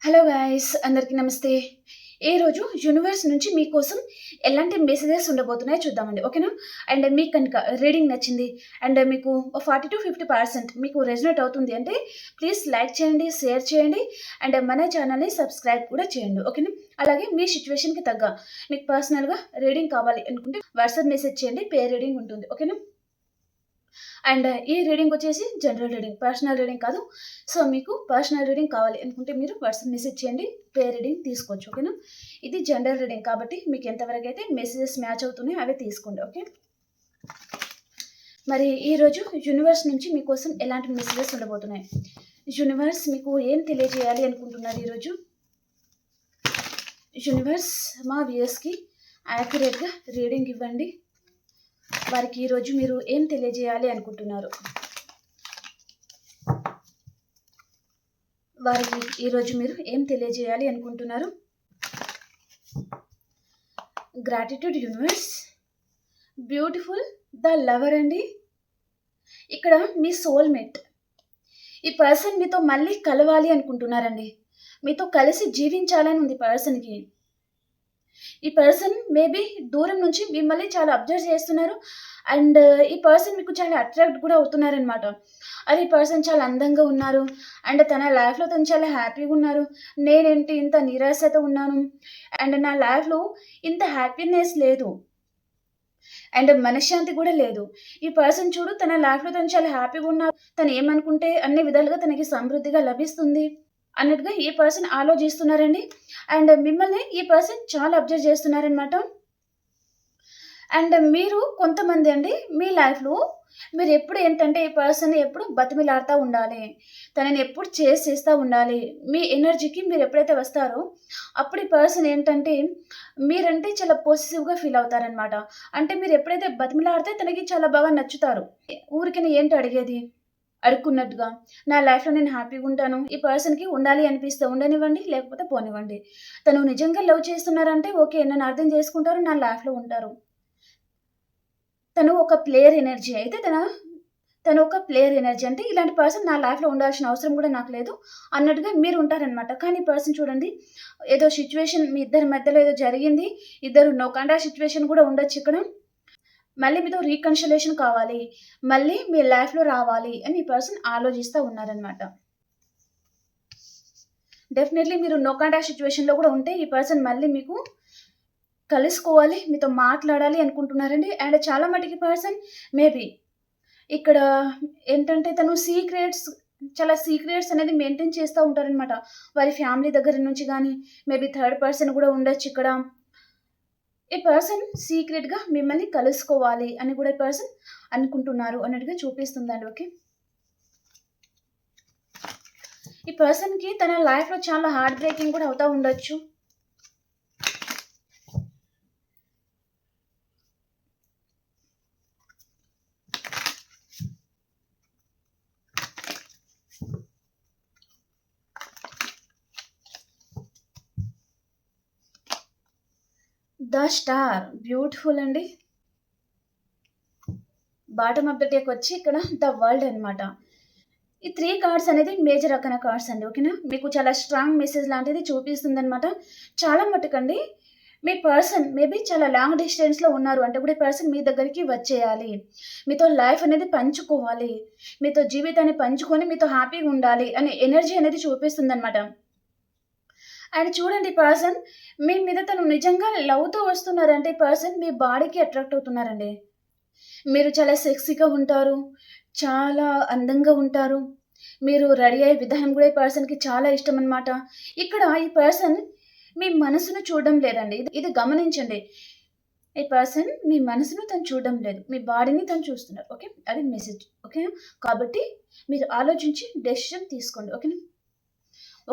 Hello guys, అందరికీ నమస్తే. ఈరోజు యూనివర్స్ నుంచి మీకోసం ఎలాంటి మెసేజెస్ ఉండబోతున్నాయో చూద్దామండి, ఓకేనా? అండ్ మీకు కనుక రీడింగ్ నచ్చింది అండ్ మీకు 40-50% మీకు రెజనేట్ అవుతుంది అంటే ప్లీజ్ లైక్ చేయండి, షేర్ చేయండి అండ్ మన ఛానల్ని సబ్స్క్రైబ్ కూడా చేయండి, ఓకేనా? అలాగే మీ సిచ్యువేషన్కి తగ్గ మీకు పర్సనల్గా రీడింగ్ కావాలి అనుకుంటే వాట్సాప్ మెసేజ్ చేయండి, పే రీడింగ్ ఉంటుంది, ఓకేనా? అండ్ ఈ రీడింగ్ వచ్చేసి జనరల్ రీడింగ్, పర్సనల్ రీడింగ్ కాదు. సో మీకు పర్సనల్ రీడింగ్ కావాలి అనుకుంటే మీరు వాట్సాప్ మెసేజ్ చేయండి, పే రీడింగ్ తీసుకోవచ్చు, ఓకేనా? ఇది జనరల్ రీడింగ్ కాబట్టి మీకు ఎంతవరకు అయితే మెసేజెస్ మ్యాచ్ అవుతున్నాయో అవే తీసుకోండి, ఓకే? మరి ఈరోజు యూనివర్స్ నుంచి మీకోసం ఎలాంటి మెసేజెస్ ఉండబోతున్నాయి, యూనివర్స్ మీకు ఏం తెలియజేయాలి అనుకుంటున్నారు ఈరోజు? యూనివర్స్ మా వ్యూయర్స్కి యాక్యురేట్గా రీడింగ్ ఇవ్వండి. వారికి ఈరోజు మీరు ఏం తెలియజేయాలి అనుకుంటున్నారు? వారికి ఈరోజు మీరు ఏం తెలియజేయాలి అనుకుంటున్నారు? Gratitude universe, beautiful the lover అండి. ఇక్కడ మీ సోల్మేట్ ఈ పర్సన్ మీతో మళ్ళీ కలవాలి అనుకుంటున్నారండి, మీతో కలిసి జీవించాలని ఉంది పర్సన్కి. ఈ పర్సన్ మేబీ దూరం నుంచి మిమ్మల్ని చాలా అబ్జర్వ్ చేస్తున్నారు అండ్ ఈ పర్సన్ మీకు చాలా అట్రాక్ట్ కూడా అవుతున్నారనమాట. అది ఈ పర్సన్ చాలా అందంగా ఉన్నారు అండ్ తన లైఫ్లో తను చాలా హ్యాపీగా ఉన్నారు. నేనేంటి ఇంత నిరాశతో ఉన్నాను అండ్ నా లైఫ్లో ఇంత హ్యాపీనెస్ లేదు అండ్ మనశ్శాంతి కూడా లేదు. ఈ పర్సన్ చూడు తన లైఫ్లో తను చాలా హ్యాపీగా ఉన్నారు, తను ఏమనుకుంటే అన్ని విధాలుగా తనకి సమృద్ధిగా లభిస్తుంది అన్నట్టుగా ఈ పర్సన్ ఆలోచిస్తున్నారండి. అండ్ మిమ్మల్ని ఈ పర్సన్ చాలా అబ్జర్వ్ చేస్తున్నారనమాట. అండ్ మీరు కొంతమంది అండి మీ లైఫ్లో మీరు ఎప్పుడు ఏంటంటే ఈ పర్సన్ ఎప్పుడు బతిమిలాడుతూ ఉండాలి, తనని ఎప్పుడు చేస్తూ ఉండాలి. మీ ఎనర్జీకి మీరు ఎప్పుడైతే వస్తారో అప్పుడు ఈ పర్సన్ ఏంటంటే మీరంటే చాలా పాజిటివ్గా ఫీల్ అవుతారనమాట. అంటే మీరు ఎప్పుడైతే బతిమిలాడితే తనకి చాలా బాగా నచ్చుతారు. ఊరికనే ఏంటి అడిగేది అడుక్కున్నట్టుగా, నా లైఫ్లో నేను హ్యాపీగా ఉంటాను, ఈ పర్సన్కి ఉండాలి అనిపిస్తే ఉండనివ్వండి, లేకపోతే పోనివ్వండి. తను నిజంగా లవ్ చేస్తున్నారంటే ఓకే, నన్ను అర్థం చేసుకుంటారు, నా లైఫ్లో ఉంటారు. తను ఒక ప్లేయర్ ఎనర్జీ అయితే తను ఒక ప్లేయర్ ఎనర్జీ అంటే ఇలాంటి పర్సన్ నా లైఫ్లో ఉండాల్సిన అవసరం కూడా నాకు లేదు అన్నట్టుగా మీరు ఉంటారనమాట. కానీ పర్సన్ చూడండి, ఏదో సిచ్యువేషన్ మీ ఇద్దరి మధ్యలో ఏదో జరిగింది, ఇద్దరు నో కాంటాక్ట్ సిచ్యువేషన్ కూడా ఉండొచ్చు ఇక్కడ. మళ్ళీ మీతో రీకన్సిలేషన్ కావాలి, మళ్ళీ మీ లైఫ్లో రావాలి అని ఈ పర్సన్ ఆలోచిస్తూ ఉన్నారనమాట. డెఫినెట్లీ మీరు నో కాంటాక్ట్ సిచ్యువేషన్లో కూడా ఉంటే ఈ పర్సన్ మళ్ళీ మీకు కలుసుకోవాలి, మీతో మాట్లాడాలి అనుకుంటున్నారండి. అండ్ చాలా మటుకి పర్సన్ మేబీ ఇక్కడ ఏంటంటే తను చాలా సీక్రెట్స్ అనేది మెయింటైన్ చేస్తూ ఉంటారనమాట. వారి ఫ్యామిలీ దగ్గర నుంచి కానీ మేబీ థర్డ్ పర్సన్ కూడా ఉండొచ్చు ఇక్కడ. ఈ పర్సన్ సీక్రెట్గా మిమ్మల్ని కలుసుకోవాలి అని కూడా ఈ పర్సన్ అనుకుంటున్నారు అన్నట్టుగా చూపిస్తుందండి, ఓకే? ఈ పర్సన్కి తన లైఫ్లో చాలా హార్ట్ బ్రేకింగ్ కూడా అవుతూ ఉండొచ్చు. ద స్టార్, బ్యూటిఫుల్ అండి. బాటమ్ ఆఫ్ ద డెక్ వచ్చి ఇక్కడ ద వరల్డ్ అనమాట. ఈ 3 కార్డ్స్ అనేది మేజర్ రకమైన కార్డ్స్ అండి, ఓకేనా? మీకు చాలా స్ట్రాంగ్ మెసేజ్ లాంటిది చూపిస్తుంది అనమాట. చాలా మటుకండి మీ పర్సన్ మేబీ చాలా లాంగ్ డిస్టెన్స్లో ఉన్నారు అంటే కూడా ఈ పర్సన్ మీ దగ్గరికి వచ్చేయాలి, మీతో లైఫ్ అనేది పంచుకోవాలి, మీతో జీవితాన్ని పంచుకొని మీతో హ్యాపీగా ఉండాలి అనే ఎనర్జీ అనేది చూపిస్తుంది అనమాట. అండ్ చూడండి పర్సన్ మీ మీద తను నిజంగా లవ్తో వస్తున్నారంటే పర్సన్ మీ బాడీకి అట్రాక్ట్ అవుతున్నారండి. మీరు చాలా సెక్సీగా ఉంటారు, చాలా అందంగా ఉంటారు, మీరు రెడీ అయ్యే విధానం కూడా ఈ పర్సన్కి చాలా ఇష్టం అనమాట. ఇక్కడ ఈ పర్సన్ మీ మనసును చూడడం లేదండి, ఇది గమనించండి. ఈ పర్సన్ మీ మనసును తను చూడడం లేదు, మీ బాడీని తను చూస్తున్నారు, ఓకే? అది మెసేజ్, ఓకే? కాబట్టి మీరు ఆలోచించి డెసిషన్ తీసుకోండి, ఓకేనా?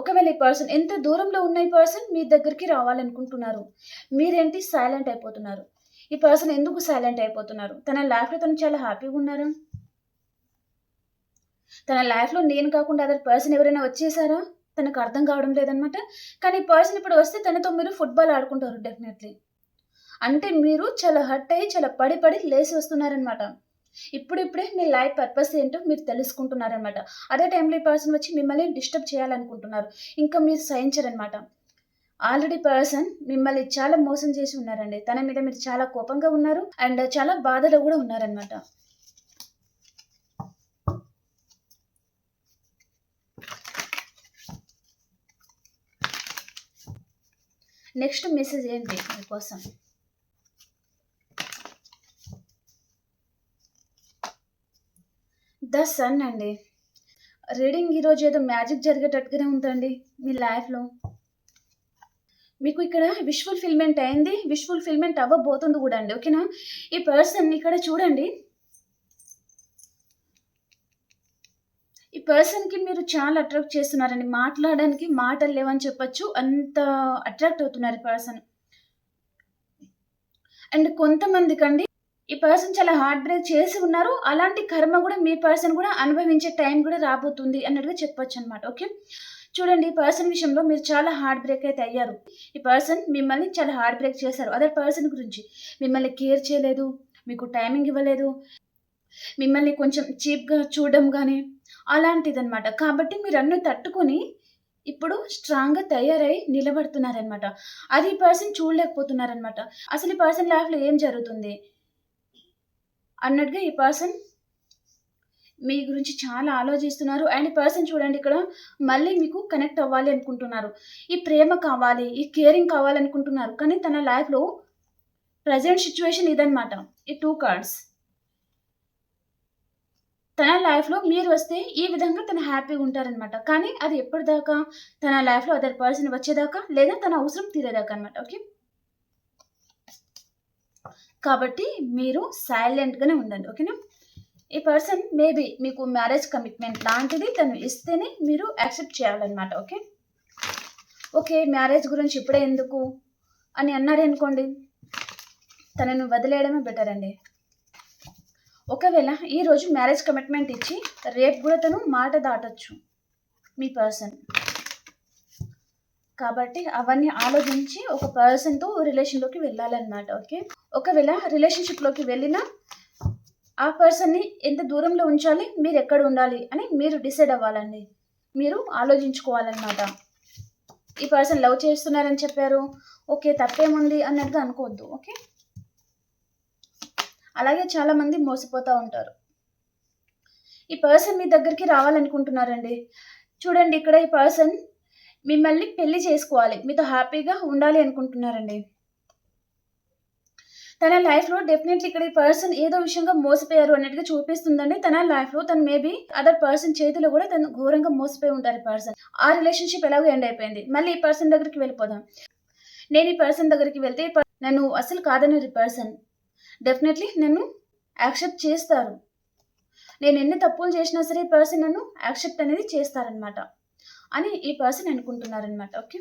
ఒకవేళ ఈ పర్సన్ ఎంత దూరంలో ఉన్న ఈ పర్సన్ మీ దగ్గరికి రావాలనుకుంటున్నారు, మీరేంటి సైలెంట్ అయిపోతున్నారు? ఈ పర్సన్ ఎందుకు సైలెంట్ అయిపోతున్నారు? తన లైఫ్లో తను చాలా హ్యాపీగా ఉన్నారు, తన లైఫ్లో నేను కాకుండా అదర్ పర్సన్ ఎవరైనా వచ్చేసారా తనకు అర్థం కావడం లేదనమాట. కానీ ఈ పర్సన్ ఇప్పుడు వస్తే తనతో మీరు ఫుట్బాల్ ఆడుకుంటారు డెఫినెట్లీ. అంటే మీరు చాలా హర్ట్ అయ్యి చాలా పడి లేసి వస్తున్నారనమాట. ఇప్పుడిప్పుడే మీ లైఫ్ పర్పస్ ఏంటో మీరు తెలుసుకుంటున్నారనమాట. అదే టైంలో ఈ పర్సన్ వచ్చి మిమ్మల్ని డిస్టర్బ్ చేయాలనుకుంటున్నారు. ఇంకా మీరు సహించరనమాట. ఆల్రెడీ పర్సన్ మిమ్మల్ని చాలా మోసం చేసి ఉన్నారండి. తన మీద మీరు చాలా కోపంగా ఉన్నారు అండ్ చాలా బాధలో కూడా ఉన్నారనమాట. నెక్స్ట్ మెసేజ్ ఏంటి మీకోసం? ద సన్ అండి. రీడింగ్ ఈరోజు ఏదో మ్యాజిక్ జరిగేటట్టుగానే ఉందండి మీ లైఫ్లో. మీకు ఇక్కడ విష్ ఫుల్ఫిల్మెంట్ అయింది, విష్ ఫుల్ఫిల్మెంట్ అవ్వబోతుంది కూడా అండి. ఓకేనా? ఈ పర్సన్ ఇక్కడ చూడండి, ఈ పర్సన్కి మీరు చాలా అట్రాక్ట్ చేస్తున్నారండి. మాట్లాడడానికి మాటలు లేవని చెప్పొచ్చు, అంత అట్రాక్ట్ అవుతున్నారు ఈ పర్సన్. అండ్ కొంతమందికి అండి ఈ పర్సన్ చాలా హార్ట్ బ్రేక్ చేసి ఉన్నారు. అలాంటి కర్మ కూడా మీ పర్సన్ కూడా అనుభవించే టైం కూడా రాబోతుంది అన్నట్టుగా చెప్పొచ్చు అనమాట. ఓకే, చూడండి, ఈ పర్సన్ విషయంలో మీరు చాలా హార్ట్ బ్రేక్ అయితే అయ్యారు. ఈ పర్సన్ మిమ్మల్ని చాలా హార్ట్ బ్రేక్ చేశారు. అదే పర్సన్ గురించి మిమ్మల్ని కేర్ చేయలేదు, మీకు టైమింగ్ ఇవ్వలేదు, మిమ్మల్ని కొంచెం చీప్గా చూడడం కానీ అలాంటిదనమాట. కాబట్టి మీరు అన్నీ తట్టుకొని ఇప్పుడు స్ట్రాంగ్గా తయారై నిలబడుతున్నారనమాట. అది ఈ పర్సన్ చూడలేకపోతున్నారనమాట. అసలు ఈ పర్సన్ లైఫ్లో ఏం జరుగుతుంది అన్నట్టుగా ఈ పర్సన్ మీ గురించి చాలా ఆలోచిస్తున్నారు. అండ్ ఈ పర్సన్ చూడండి, ఇక్కడ మళ్ళీ మీకు కనెక్ట్ అవ్వాలి అనుకుంటున్నారు. ఈ ప్రేమ కావాలి, ఈ కేరింగ్ కావాలనుకుంటున్నారు. కానీ తన లైఫ్లో ప్రజెంట్ సిచ్యువేషన్ ఇదనమాట. ఈ 2 కార్డ్స్ తన లైఫ్లో మీరు వస్తే ఈ విధంగా తను హ్యాపీగా ఉంటారనమాట. కానీ అది ఎప్పటిదాకా? తన లైఫ్లో అదర్ పర్సన్ వచ్చేదాకా, లేదా తన అవసరం తీరేదాకా అనమాట. ఓకే, కాబట్టి మీరు సైలెంట్గానే ఉండండి. ఓకేనా? ఈ పర్సన్ మేబీ మీకు మ్యారేజ్ కమిట్మెంట్ లాంటిది తను ఇస్తేనే మీరు యాక్సెప్ట్ చేయాలన్నమాట. ఓకే, ఓకే, మ్యారేజ్ గురించి ఇప్పుడే ఎందుకు అని అన్నారనుకోండి, తనను వదిలేయడమే బెటర్ అండి. ఒకవేళ ఈరోజు మ్యారేజ్ కమిట్మెంట్ ఇచ్చి రేపు కూడా తను మాట దాటొచ్చు మీ పర్సన్. కాబట్టి అవన్నీ ఆలోచించి ఒక పర్సన్తో రిలేషన్లోకి వెళ్ళాలన్నమాట. ఓకే, ఒకవేళ రిలేషన్షిప్లోకి వెళ్ళినా ఆ పర్సన్ని ఎంత దూరంలో ఉంచాలి, మీరు ఎక్కడ ఉండాలి అని మీరు డిసైడ్ అవ్వాలండి. మీరు ఆలోచించుకోవాలన్నమాట. ఈ పర్సన్ లవ్ చేస్తున్నారని చెప్పారు, ఓకే, తప్పేముంది అన్నట్టుగా అనుకోవద్దు. ఓకే, అలాగే చాలామంది మోసపోతూ ఉంటారు. ఈ పర్సన్ మీ దగ్గరికి రావాలనుకుంటున్నారండి. చూడండి, ఇక్కడ ఈ పర్సన్ మిమ్మల్ని పెళ్లి చేసుకోవాలి, మీతో హ్యాపీగా ఉండాలి అనుకుంటున్నారండి. తన లైఫ్లో డెఫినెట్లీ ఇక్కడ ఈ పర్సన్ ఏదో విషయంగా మోసపోయారు అన్నట్టుగా చూపిస్తుందండి. తన లైఫ్లో తను మేబీ అదర్ పర్సన్ చేతిలో కూడా తను ఘోరంగా మోసపోయి ఉంటారు ఈ పర్సన్. ఆ రిలేషన్షిప్ ఎలాగో ఎండ్ అయిపోయింది. మళ్ళీ ఈ పర్సన్ దగ్గరికి వెళ్ళిపోదాం. నేను ఈ పర్సన్ దగ్గరికి వెళ్తే నన్ను అసలు కాదన్నారు ఈ పర్సన్. డెఫినెట్లీ నన్ను యాక్సెప్ట్ చేస్తారు. నేను ఎన్ని తప్పులు చేసినా సరే ఈ పర్సన్ నన్ను యాక్సెప్ట్ అనేది చేస్తారనమాట అని ఈ పర్సన్ అనుకుంటున్నారనమాట. ఓకే,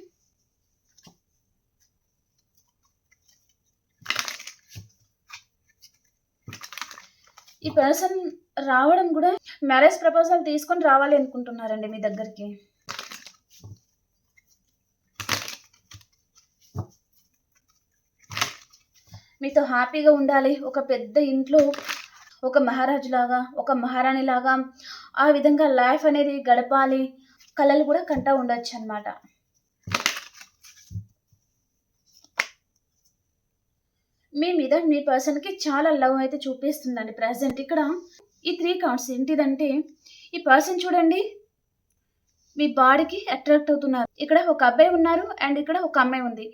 ఈ పర్సన్ రావడం కూడా మ్యారేజ్ ప్రపోజల్ తీసుకొని రావాలి అనుకుంటున్నారండి మీ దగ్గరికి. మీతో హ్యాపీగా ఉండాలి, ఒక పెద్ద ఇంట్లో ఒక మహారాజులాగా, ఒక మహారాణిలాగా ఆ విధంగా లైఫ్ అనేది గడపాలి, కళలు కూడా కంటా ఉండొచ్చు అనమాట. మీ మీద మీ పర్సన్కి చాలా లవ్ అయితే చూపిస్తుందండి ప్రజెంట్. ఇక్కడ ఈ 3 కార్డ్స్ ఏంటిదంటే, ఈ పర్సన్ చూడండి మీ బాడీకి అట్రాక్ట్ అవుతున్నారు. ఇక్కడ ఒక అబ్బాయి ఉన్నారు అండ్ ఇక్కడ ఒక అమ్మాయి ఉంది.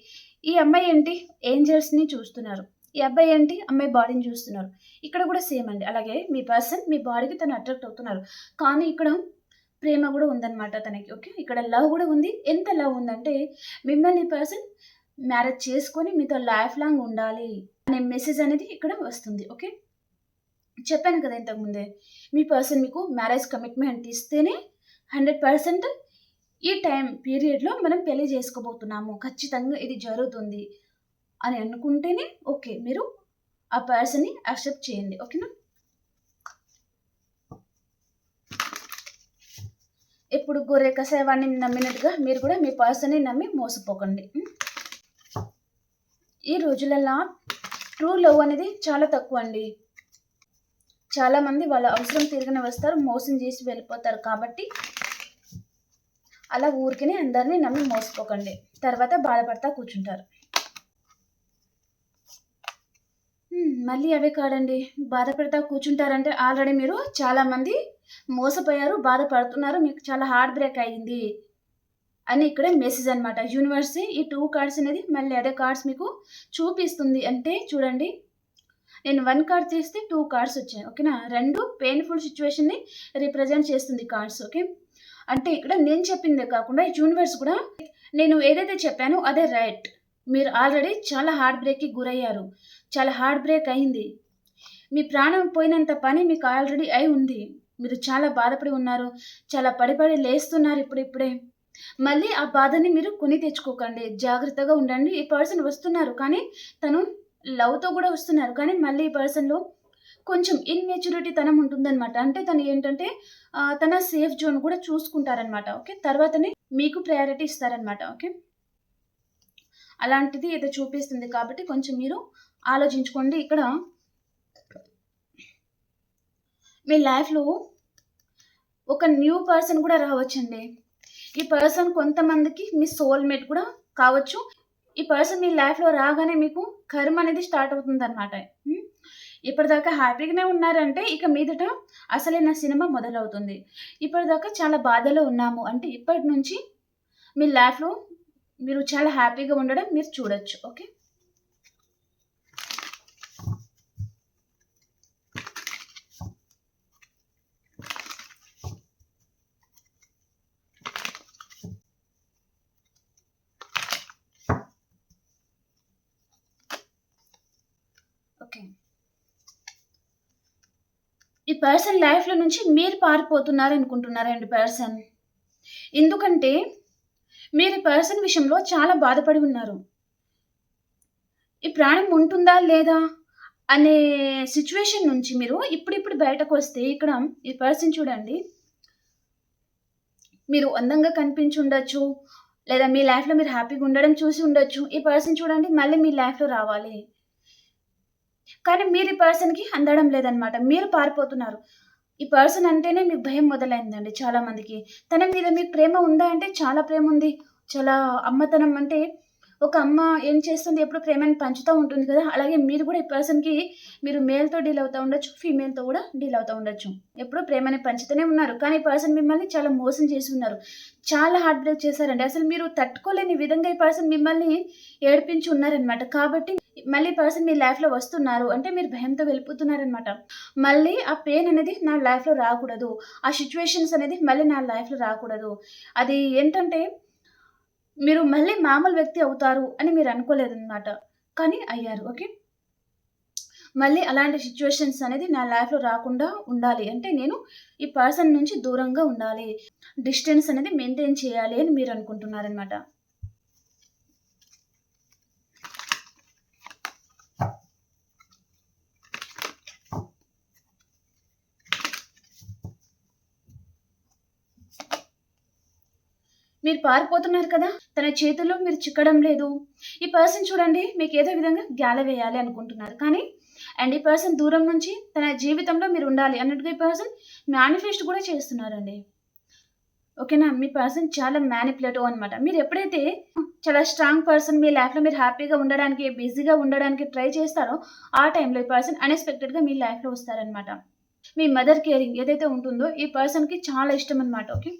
ఈ అమ్మాయి ఏంటి ఏంజల్స్ని చూస్తున్నారు, ఈ అబ్బాయి ఏంటి అమ్మాయి బాడీని చూస్తున్నారు. ఇక్కడ కూడా సేమ్ అండి. అలాగే మీ పర్సన్ మీ బాడీకి తను అట్రాక్ట్ అవుతున్నారు. కానీ ఇక్కడ ప్రేమ కూడా ఉందన్నమాట తనకి. ఓకే, ఇక్కడ లవ్ కూడా ఉంది. ఎంత లవ్ ఉందంటే మిమ్మల్ని పర్సన్ మ్యారేజ్ చేసుకొని మీతో లైఫ్ లాంగ్ ఉండాలి అనే మెసేజ్ అనేది ఇక్కడ వస్తుంది. ఓకే, చెప్పాను కదా ఇంతకుముందే, మీ పర్సన్ మీకు మ్యారేజ్ కమిట్మెంట్ ఇస్తేనే 100% ఈ టైం పీరియడ్లో మనం పెళ్లి చేసుకోబోతున్నాము, ఖచ్చితంగా ఇది జరుగుతుంది అని అనుకుంటేనే ఓకే, మీరు ఆ పర్సన్ని యాక్సెప్ట్ చేయండి. ఓకేనా? ఇప్పుడు గొర్రె కసాయవాడిని నమ్మినట్టుగా మీరు కూడా మీ పర్సన్ని నమ్మి మోసపోకండి. ఈ రోజులలో ట్రూ లవ్ అనేది చాలా తక్కువ అండి. చాలామంది వాళ్ళ అవసరం తిరిగిన వస్తారు, మోసం చేసి వెళ్ళిపోతారు. కాబట్టి అలా ఊరికనే అందరినీ నమ్మి మోసపోకండి. తర్వాత బాధపడతా కూర్చుంటారు. మళ్ళీ అవే కాదండి. బాధపడతా కూర్చుంటారంటే ఆల్రెడీ మీరు చాలామంది మోసపోయారు, బాధపడుతున్నారు, మీకు చాలా హార్ట్ బ్రేక్ అయింది అని ఇక్కడ మెసేజ్ అనమాట. యూనివర్స్ ఈ 2 కార్డ్స్ అనేది మళ్ళీ అదే కార్డ్స్ మీకు చూపిస్తుంది. అంటే చూడండి, నేను 1 కార్డ్ తీస్తే 2 కార్డ్స్ వచ్చాయి. ఓకేనా? 2 పెయిన్ఫుల్ సిచ్యువేషన్ని రిప్రజెంట్ చేస్తుంది కార్డ్స్. ఓకే? అంటే ఇక్కడ నేను చెప్పిందే కాకుండా యూనివర్స్ కూడా నేను ఏదైతే చెప్పానో అదే రైట్. మీరు ఆల్రెడీ చాలా హార్ట్ బ్రేక్కి గురయ్యారు, చాలా హార్ట్ బ్రేక్ అయింది, మీ ప్రాణం పోయినంత పని మీకు ఆల్రెడీ అయి ఉంది. మీరు చాలా బాధపడి ఉన్నారు, చాలా పడి లేస్తున్నారు ఇప్పుడిప్పుడే. మళ్ళీ ఆ బాధని మీరు కొని తెచ్చుకోకండి, జాగ్రత్తగా ఉండండి. ఈ పర్సన్ వస్తున్నారు, కానీ తను లవ్తో కూడా వస్తున్నారు, కానీ మళ్ళీ ఈ పర్సన్లో కొంచెం ఇన్మెచ్యూరిటీ తనం ఉంటుందన్నమాట. అంటే తను ఏంటంటే తన సేఫ్ జోన్ కూడా చూసుకుంటారనమాట. ఓకే? తర్వాతనే మీకు ప్రయారిటీ ఇస్తారనమాట. ఓకే? అలాంటిది ఏదో చూపిస్తుంది కాబట్టి కొంచెం మీరు ఆలోచించుకోండి. ఇక్కడ మీ లైఫ్లో ఒక న్యూ పర్సన్ కూడా రావచ్చండి. ఈ పర్సన్ కొంతమందికి మీ సోల్మేట్ కూడా కావచ్చు. ఈ పర్సన్ మీ లైఫ్లో రాగానే మీకు కర్మ అనేది స్టార్ట్ అవుతుంది అనమాట. ఇప్పటిదాకా హ్యాపీగానే ఉన్నారంటే ఇక మీదట అసలైన సినిమా మొదలవుతుంది. ఇప్పటిదాకా చాలా బాధలో ఉన్నాము అంటే ఇప్పటి నుంచి మీ లైఫ్లో మీరు చాలా హ్యాపీగా ఉండడం మీరు చూడొచ్చు. ఓకే? ఓకే, ఈ పర్సన్ లైఫ్లో నుంచి మీరు పారిపోతున్నారు అనుకుంటున్నారండి పర్సన్. ఎందుకంటే మీరు ఈ పర్సన్ విషయంలో చాలా బాధపడి ఉన్నారు. ఈ ప్రాణం ఉంటుందా లేదా అనే సిచ్యువేషన్ నుంచి మీరు ఇప్పుడు బయటకు వస్తే ఇక్కడ ఈ పర్సన్ చూడండి, మీరు అందంగా కనిపించి ఉండొచ్చు, లేదా మీ లైఫ్లో మీరు హ్యాపీగా ఉండడం చూసి ఉండొచ్చు. ఈ పర్సన్ చూడండి మళ్ళీ మీ లైఫ్లో రావాలి, కానీ మీరు ఈ పర్సన్కి అందడం లేదనమాట. మీరు పారిపోతున్నారు. ఈ పర్సన్ అంటేనే మీకు భయం మొదలైందండి చాలా మందికి. తన మీద మీకు ప్రేమ ఉందా అంటే చాలా ప్రేమ ఉంది. చాలా అమ్మతనం అంటే ఒక అమ్మ ఏం చేస్తుంది, ఎప్పుడు ప్రేమని పంచుతూ ఉంటుంది కదా, అలాగే మీరు కూడా ఈ పర్సన్కి మీరు మేల్తో డీల్ అవుతూ ఉండొచ్చు, ఫీమేల్తో కూడా డీల్ అవుతూ ఉండొచ్చు. ఎప్పుడు ప్రేమని పంచుతూనే ఉన్నారు, కానీ ఈ పర్సన్ మిమ్మల్ని చాలా మోసం చేసి ఉన్నారు, చాలా హార్ట్ బ్రేక్ చేశారండి. అసలు మీరు తట్టుకోలేని విధంగా ఈ పర్సన్ మిమ్మల్ని ఏడిపించి ఉన్నారనమాట. కాబట్టి మళ్ళీ పర్సన్ మీ లైఫ్లో వస్తున్నారు అంటే మీరు భయంతో వెళ్ళిపోతున్నారనమాట. మళ్ళీ ఆ పెయిన్ అనేది నా లైఫ్లో రాకూడదు, ఆ సిచ్యువేషన్స్ అనేది మళ్ళీ నా లైఫ్లో రాకూడదు. అది ఏంటంటే మీరు మళ్ళీ మామూలు వ్యక్తి అవుతారు అని మీరు అనుకోలేదనమాట, కానీ అయ్యారు. ఓకే? మళ్ళీ అలాంటి సిచ్యువేషన్స్ అనేది నా లైఫ్లో రాకుండా ఉండాలి అంటే నేను ఈ పర్సన్ నుంచి దూరంగా ఉండాలి, డిస్టెన్స్ అనేది మెయింటైన్ చేయాలి అని మీరు అనుకుంటున్నారనమాట. మీరు పారిపోతున్నారు కదా, తన చేతుల్లో మీరు చిక్కడం లేదు. ఈ పర్సన్ చూడండి మీకు ఏదో విధంగా గ్యాల వేయాలి అనుకుంటున్నారు, కానీ అండ్ ఈ పర్సన్ దూరం నుంచి తన జీవితంలో మీరు ఉండాలి అన్నట్టుగా ఈ పర్సన్ మేనిఫెస్ట్ కూడా చేస్తున్నారండి. ఓకేనా? మీ పర్సన్ చాలా మ్యానిపులేటివ్ అనమాట. మీరు ఎప్పుడైతే చాలా స్ట్రాంగ్ పర్సన్ మీ లైఫ్లో మీరు హ్యాపీగా ఉండడానికి, బిజీగా ఉండడానికి ట్రై చేస్తారో ఆ టైంలో ఈ పర్సన్ అన్ఎక్స్పెక్టెడ్గా మీ లైఫ్లో వస్తారనమాట. మీ మదర్ కేరింగ్ ఏదైతే ఉంటుందో ఈ పర్సన్కి చాలా ఇష్టం అనమాట. Okay?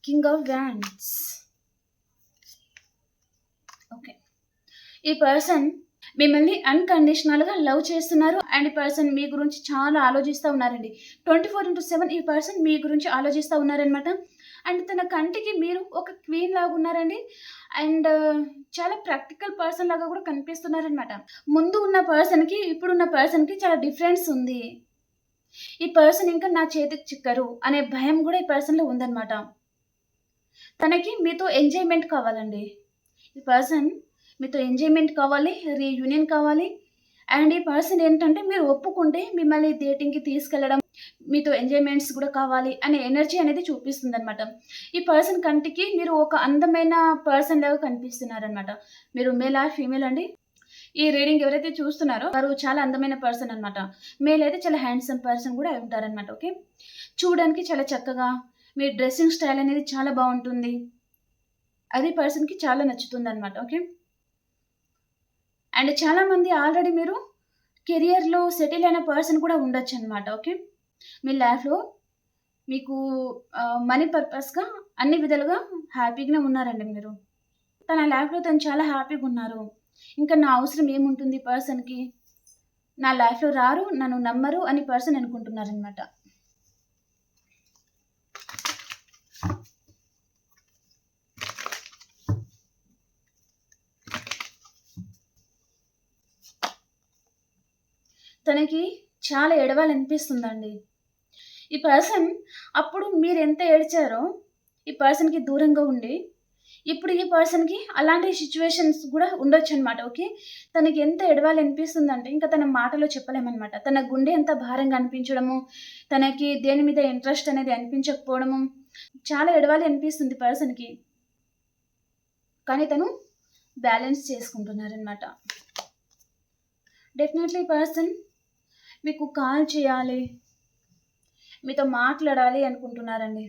King of wands. Okay, ఈ పర్సన్ మిమ్మల్ని అన్కండిషనల్గా లవ్ చేస్తున్నారు అండ్ ఈ పర్సన్ మీ గురించి చాలా ఆలోచిస్తూ ఉన్నారండి. 24/7 ఈ పర్సన్ మీ గురించి ఆలోచిస్తూ ఉన్నారనమాట. అండ్ తన కంటికి మీరు ఒక క్వీన్ లాగా ఉన్నారండి. అండ్ చాలా ప్రాక్టికల్ పర్సన్ లాగా కూడా కనిపిస్తున్నారనమాట. ముందు ఉన్న పర్సన్కి ఇప్పుడున్న పర్సన్కి చాలా డిఫరెన్స్ ఉంది. ఈ పర్సన్ ఇంకా నా చేతికి చిక్కరు అనే భయం కూడా ఈ పర్సన్లో ఉందన్నమాట. తనకి మీతో ఎంజాయ్మెంట్ కావాలండి. ఈ పర్సన్ మీతో ఎంజాయ్మెంట్ కావాలి, రీయూనియన్ కావాలి అండ్ ఈ పర్సన్ ఏంటంటే మీరు ఒప్పుకుంటే మిమ్మల్ని డేటింగ్‌కి తీసుకెళ్లడం, మీతో ఎంజాయ్‌మెంట్స్ కూడా కావాలి అనే ఎనర్జీ అనేది చూపిస్తుందనమాట. ఈ పర్సన్ కంటికి మీరు ఒక అందమైన పర్సన్‌లాగా కనిపిస్తున్నారనమాట. మీరు మేలా? ఫీమేలా అండి? ఈ రీడింగ్ ఎవరైతే చూస్తున్నారో వారు చాలా అందమైన పర్సన్ అనమాట. మేల్ అయితే చాలా హ్యాండ్సమ్ పర్సన్ కూడా అయి ఉంటారనమాట. ఓకే. చూడడానికి చాలా చక్కగా, మీ డ్రెస్సింగ్ స్టైల్ అనేది చాలా బావుంటుంది. అది పర్సన్‌కి చాలా నచ్చుతుందనమాట. ఓకే. అండ్ చాలామంది ఆల్రెడీ మీరు కెరియర్‌లో సెటిల్ అయిన పర్సన్ కూడా ఉండొచ్చనమాట. ఓకే. మీ లైఫ్‌లో మీకు మనీ పర్పస్‌గా అన్ని విధాలుగా హ్యాపీగానే ఉన్నారండి మీరు. తన లైఫ్‌లో తను చాలా హ్యాపీగున్నారు. ఇంకా నా అవసరం ఏముంటుంది ఈ పర్సన్‌కి? నా లైఫ్‌లో రారు, నన్ను నమ్మరు అని పర్సన్ అనుకుంటున్నారనమాట. తనకి చాలా ఏడవాలనిపిస్తుందండి. ఈ పర్సన్ అప్పుడు మీరెంత ఏడ్చారో, ఈ పర్సన్‌కి దూరంగా ఉండి, ఇప్పుడు ఈ పర్సన్‌కి అలాంటి సిట్యుయేషన్స్ గూడా ఉండొచ్చనమాట. ఓకే. తనకి ఎంత ఏడవాలనిపిస్తుందంటే, ఇంక తన మాటలో చెప్పలేమనమాట. తన గుండె ఎంత భారంగా అనిపించడము, తనకి దేని మీద ఇంట్రెస్ట్ అనేది అనిపించకపోవడము, చాలా ఏడవాలి అనిపిస్తుంది పర్సన్‌కి. కానీ తను బ్యాలెన్స్ చేసుకుంటున్నారనమాట. డెఫినెట్‌లీ ఈ పర్సన్ మీకు కాల్ చేయాలి, మీతో మాట్లాడాలి అనుకుంటున్నారండి.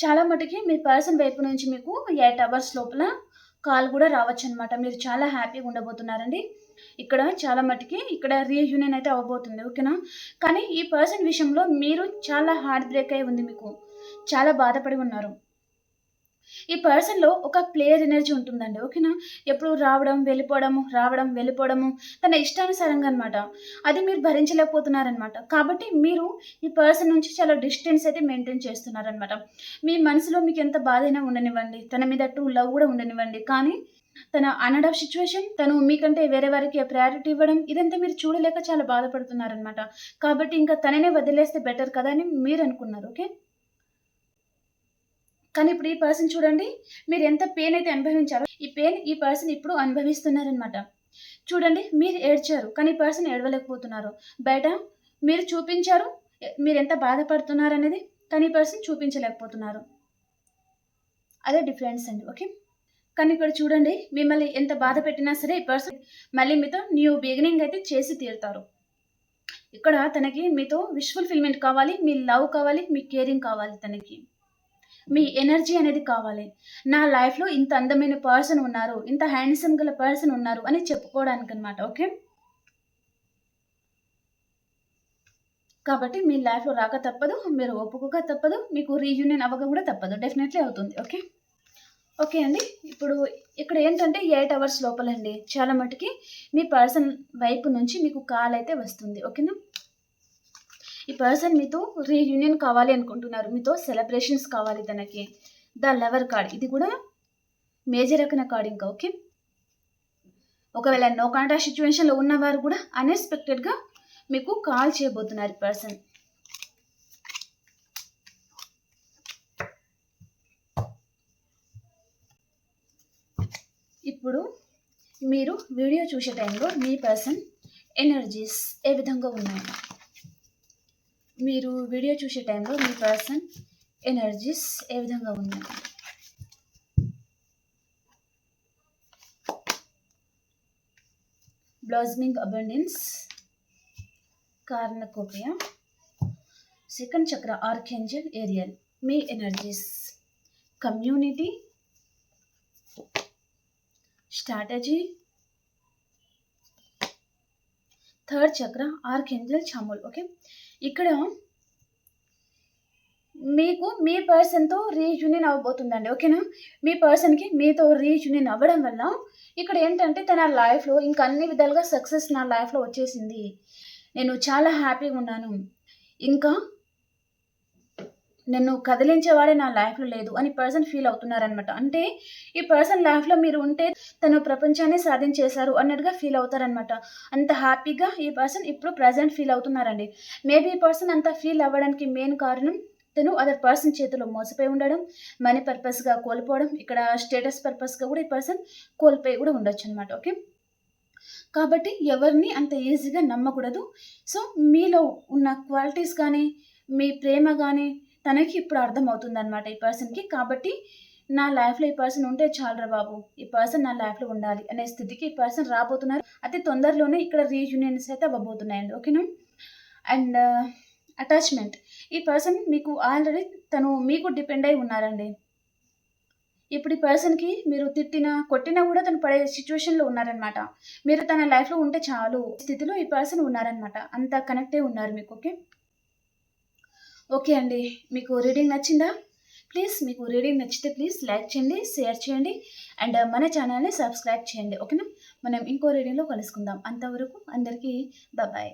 చాలా మటికి మీ పర్సన్ వైపు నుంచి మీకు 8 అవర్స్ లోపల కాల్ కూడా రావచ్చనమాట. మీరు చాలా హ్యాపీగా ఉండబోతున్నారండి. ఇక్కడ చాలా మటికి ఇక్కడ రీయూనియన్ అయితే అవ్వబోతుంది. ఓకేనా? కానీ ఈ పర్సన్ విషయంలో మీరు చాలా హార్ట్ బ్రేక్ అయ్యి ఉంది మీకు. చాలా బాధపడి ఉన్నారు. ఈ పర్సన్‌లో ఒక ప్లేయర్ ఎనర్జీ ఉంటుందండి. ఓకేనా? ఎప్పుడు రావడం, వెళ్ళిపోవడము, రావడం, వెళ్ళిపోవడము తన ఇష్టానుసారంగా అనమాట. అది మీరు భరించలేకపోతున్నారనమాట. కాబట్టి మీరు ఈ పర్సన్ నుంచి చాలా డిస్టెన్స్ అయితే మెయింటైన్ చేస్తున్నారనమాట. మీ మనసులో మీకెంత బాధైనా ఉండనివ్వండి. తన మీద టూ లవ్ కూడా ఉండనివ్వండి. కానీ తన అన్ ఆఫ్ సిట్యుయేషన్ తను మీకంటే వేరే వారికి ప్రయారిటీ ఇవ్వడం ఇదంతా మీరు చూడలేక చాలా బాధపడుతున్నారనమాట. కాబట్టి ఇంకా తననే వదిలేస్తే బెటర్ కదా అని మీరనుకున్నారు. ఓకే. కానీ ఇప్పుడు ఈ పర్సన్ చూడండి, మీరెంత పెయిన్ అయితే అనుభవించారో, ఈ పెయిన్ ఈ పర్సన్ ఇప్పుడు అనుభవిస్తున్నారనమాట. చూడండి మీరు ఏడ్చారు, కానీ ఈ పర్సన్ ఏడవలేకపోతున్నారు. బయట మీరు చూపించారు, మీరెంత బాధపడుతున్నారనేది, కానీ ఈ పర్సన్ చూపించలేకపోతున్నారు. అదే డిఫరెన్స్ అండి. ఓకే. కానీ ఇక్కడ చూడండి, మిమ్మల్ని ఎంత బాధ పెట్టినా సరే ఈ పర్సన్ మళ్ళీ మీతో న్యూ బిగినింగ్ అయితే చేసి తీరుతారు. ఇక్కడ తనకి మీతో విష్ ఫుల్‌ఫిల్‌మెంట్ కావాలి, మీ లవ్ కావాలి, మీ కేరింగ్ కావాలి తనకి. మీ ఎనర్జీ అనేది కావాలి. నా లైఫ్‌లో ఇంత అందమైన పర్సన్ ఉన్నారు. ఇంత హ్యాండ్సమ్ గల పర్సన్ ఉన్నారు అని చెప్పుకోవడానికనమాట. ఓకే. కాబట్టి మీ లైఫ్‌లో రాక తప్పదు. మీరు ఒప్పుకోక తప్పదు. మీకు రీయూనియన్ అవ్వక కూడా తప్పదు. డెఫినెట్‌లీ అవుతుంది. ఓకే. ఓకే అండి. ఇప్పుడు ఇక్కడ ఏంటంటే 8 అవర్స్ లోపలండి చాలా మటికి మీ పర్సన్ వైపు నుంచి మీకు కాల్ అయితే వస్తుంది. ఓకేనా? ఈ పర్సన్ మీతో రీయూనియన్ కావాలి అనుకుంటున్నారు. మీతో సెలబ్రేషన్స్ కావాలి తనకి. ద లవర్ కార్డ్ ఇది కూడా మేజర్ రకన కార్డ్ ఇంకా. ఓకే. ఒకవేళ నో కాంటాక్ట్ సిట్యుయేషన్‌లో ఉన్నవారు కూడా అన్‌ఎక్స్‌పెక్టెడ్‌గా మీకు కాల్ చేయబోతున్నారు ఈ పర్సన్. ఇప్పుడు మీరు వీడియో చూసే టైంలో మీ పర్సన్ ఎనర్జీస్ ఏ విధంగా ఉన్నాయి? మీరు వీడియో చూసే టైంలో మీ పర్సన్ ఎనర్జీస్ ఏ విధంగా ఉన్నాయి? బ్లాసమింగ్ అబండెన్స్, కార్నకోపియా, సెకండ్ చక్ర ఆర్కేంజల్ ఏరియల్. మీ ఎనర్జీస్ కమ్యూనిటీ, స్ట్రాటజీ, థర్డ్ చక్ర ఆర్కేంజల్ చాముల్. ఓకే. ఇక్కడ మీకు మీ పర్సన్‌తో రీయూనియన్ అవ్వబోతుందండి. ఓకేనా? మీ పర్సన్‌కి మీతో రీయూనియన్ అవ్వడం వల్ల ఇక్కడ ఏంటంటే తన లైఫ్‌లో ఇంక అన్ని విధాలుగా సక్సెస్ నా లైఫ్‌లో వచ్చేసింది. నేను చాలా హ్యాపీగా ఉన్నాను. ఇంకా నన్ను కదిలించేవాడే నా లైఫ్‌లో లేదు అని పర్సన్ ఫీల్ అవుతున్నారనమాట. అంటే ఈ పర్సన్ లైఫ్‌లో మీరు ఉంటే తను ప్రపంచాన్ని సాధించేశారు అన్నట్టుగా ఫీల్ అవుతారనమాట. అంత హ్యాపీగా ఈ పర్సన్ ఇప్పుడు ప్రెజెంట్ ఫీల్ అవుతున్నారండి. మేబీ ఈ పర్సన్ అంత ఫీల్ అవ్వడానికి మెయిన్ కారణం తను అదర్ పర్సన్ చేతిలో మోసపోయి ఉండడం, మనీ పర్పస్‌గా కోల్పోవడం, ఇక్కడ స్టేటస్ పర్పస్‌గా కూడా ఈ పర్సన్ కోల్పోయి కూడా ఉండొచ్చనమాట. ఓకే. కాబట్టి ఎవరిని అంత ఈజీగా నమ్మకూడదు. సో, మీలో ఉన్న క్వాలిటీస్ కానీ, మీ ప్రేమ గానీ తనకి ఇప్పుడు అర్థమవుతుందనమాట ఈ పర్సన్‌కి. కాబట్టి నా లైఫ్‌లో ఈ పర్సన్ ఉంటే చాలురా బాబు! ఈ పర్సన్ నా లైఫ్‌లో ఉండాలి అనే స్థితికి ఈ పర్సన్ రాబోతున్నారు. అతి తొందరలోనే ఇక్కడ రీయూనియన్స్ అయితే అవ్వబోతున్నాయండి. ఓకేనా? And attachment. ఈ పర్సన్ మీకు ఆల్రెడీ తను మీకు డిపెండ్ అయి ఉన్నారండి. ఇప్పుడు ఈ పర్సన్‌కి మీరు తిట్టినా, కొట్టినా గూడా తను పడే సిట్యుయేషన్‌లో ఉన్నారనమాట. మీరు తన లైఫ్‌లో ఉంటే చాలు స్థితిలో ఈ పర్సన్ ఉన్నారనమాట. అంత కనెక్ట్ అయి ఉన్నారు మీకు. ఓకే. ఓకే అండి. మీకు రీడింగ్ నచ్చిందా? ప్లీజ్ మీకు రీడింగ్ నచ్చితే ప్లీజ్ లైక్ చేయండి, షేర్ చేయండి అండ్ మన ఛానల్‌ని సబ్స్క్రైబ్ చేయండి. ఓకేనా? మనం ఇంకో రీడింగ్‌లో కలుసుకుందాం. అంతవరకు అందరికీ బాయ్.